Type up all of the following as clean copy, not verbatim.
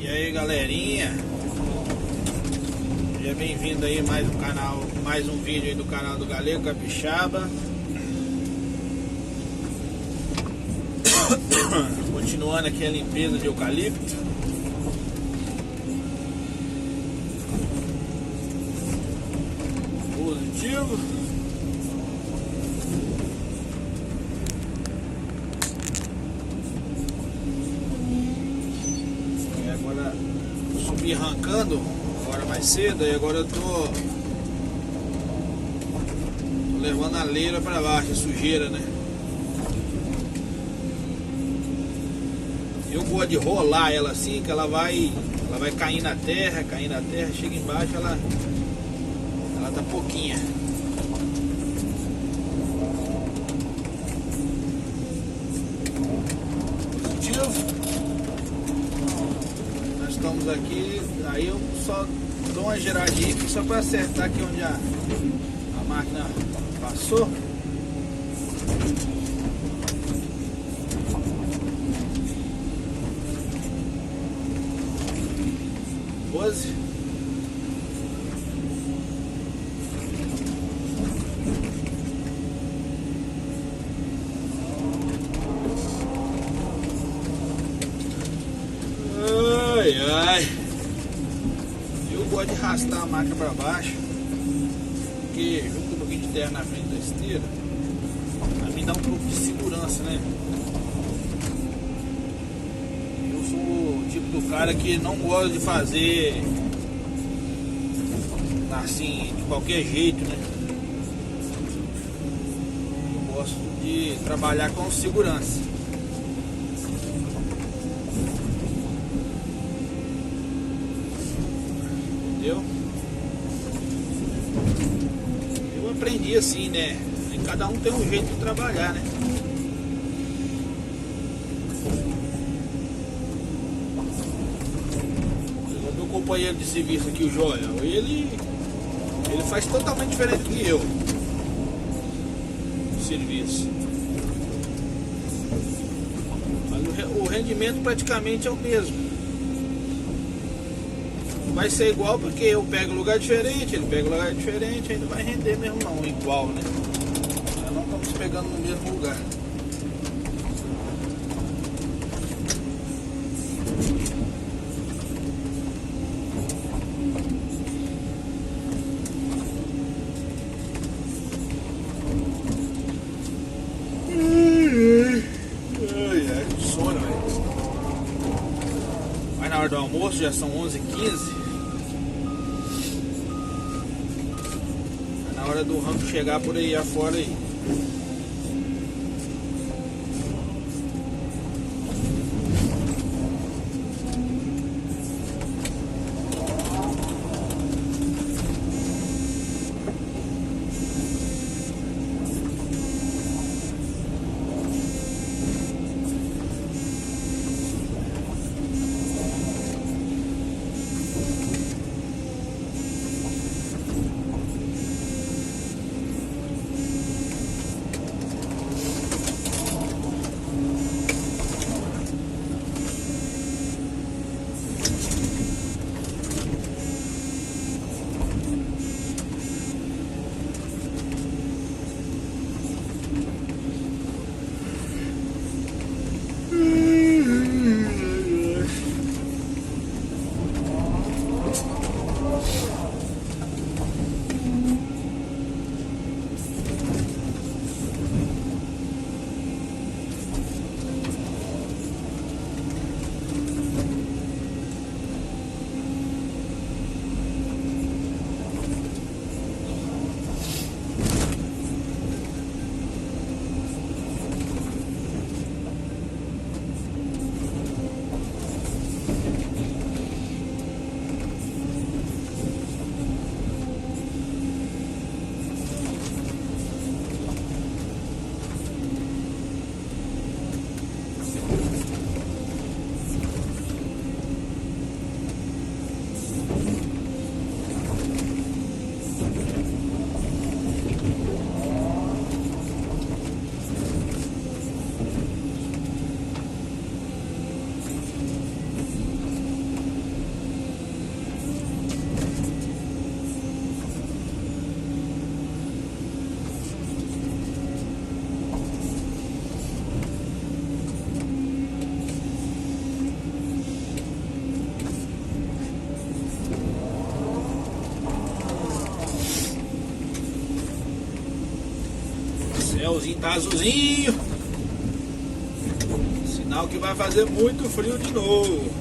E aí, galerinha, seja bem-vindo aí mais um vídeo aí do canal do Galego Capixaba. Continuando aqui a limpeza de eucalipto. Positivo. E agora subi arrancando agora mais cedo, e agora eu tô levando a leira para baixo, a sujeira, né? Eu gosto de rolar ela assim, que ela vai cair na terra, chega embaixo, ela tá pouquinha. Positivo. Nós estamos aqui, aí eu só dou uma giradinha aqui só para acertar aqui onde a máquina passou. Ai, eu gosto de arrastar a máquina para baixo, porque junto com um pouquinho de terra na frente da esteira, a mim dá um pouco de segurança, né? Eu sou o tipo do cara que não gosta de fazer assim, de qualquer jeito, né? Eu gosto de trabalhar com segurança. Entendeu? Eu aprendi assim, né? E cada um tem um jeito de trabalhar, né? O meu companheiro de serviço aqui, o Joel, ele faz totalmente diferente do que eu. O serviço. Mas o rendimento praticamente é o mesmo. Não vai ser igual porque eu pego lugar diferente, ele pega lugar diferente, aí não vai render mesmo não, igual, né? Nós não estamos pegando no mesmo lugar. Na hora do almoço, já são 11h15. Na hora do rango chegar por aí afora aí. céuzinho tá azulzinho. Sinal que vai fazer muito frio de novo.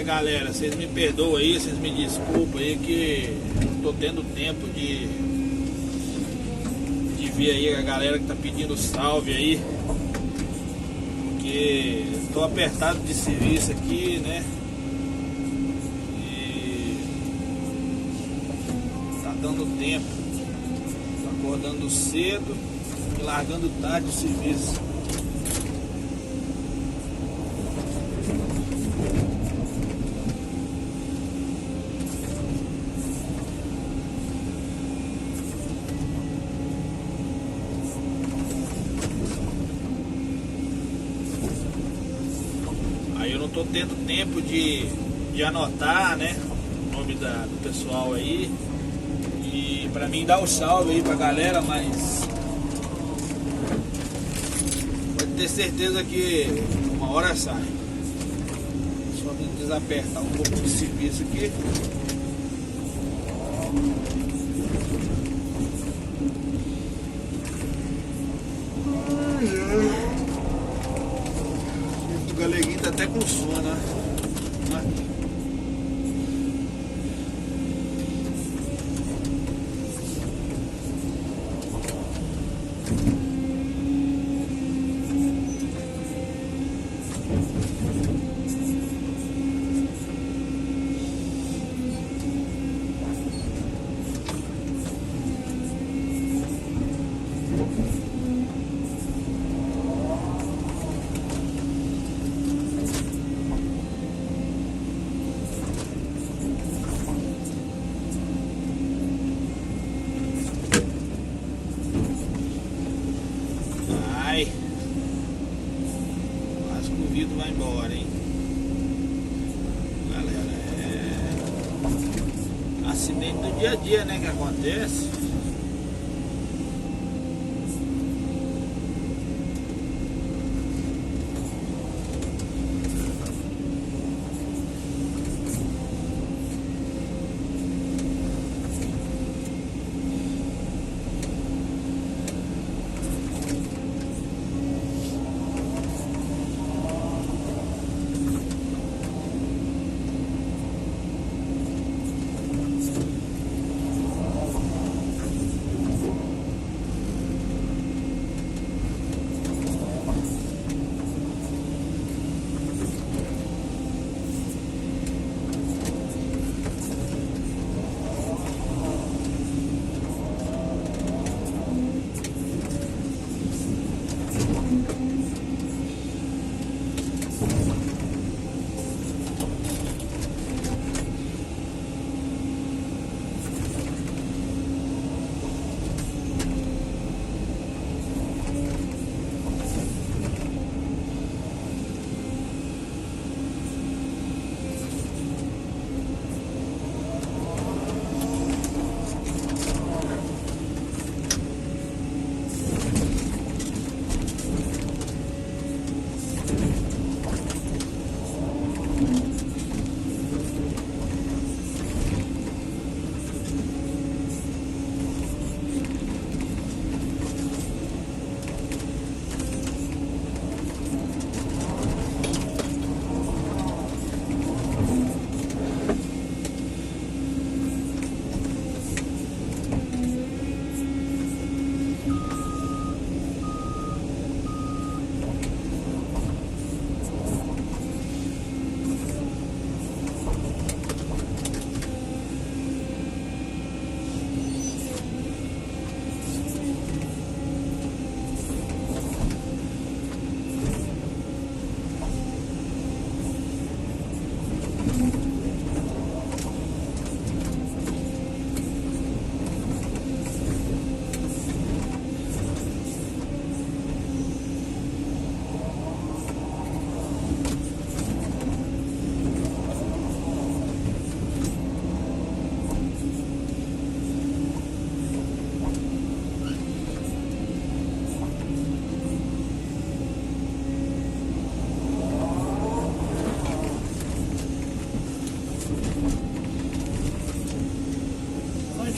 Galera, vocês me perdoam aí, vocês me desculpam aí que não tô tendo tempo de ver aí a galera que tá pedindo salve aí, porque tô apertado de serviço aqui, né? E tá dando tempo, tô acordando cedo e largando tarde o serviço. Tô tendo tempo de anotar, né, o nome do pessoal aí e pra mim dar o salve aí pra galera, mas pode ter certeza que uma hora sai. Só me desapertar um pouco de serviço aqui. O galeguinho tá até com sono, né? Quase que o vidro vai embora, hein? Galera, é acidente do dia a dia, né, que acontece.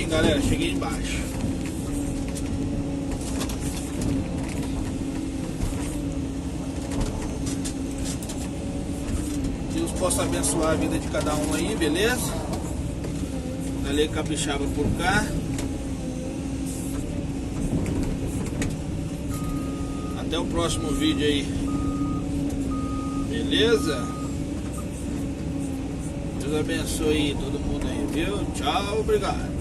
certinho, galera. Cheguei embaixo. Deus possa abençoar a vida de cada um aí, beleza? Galera capixaba por cá. Até o próximo vídeo aí. Beleza? Deus abençoe todo mundo aí, viu? Tchau, obrigado.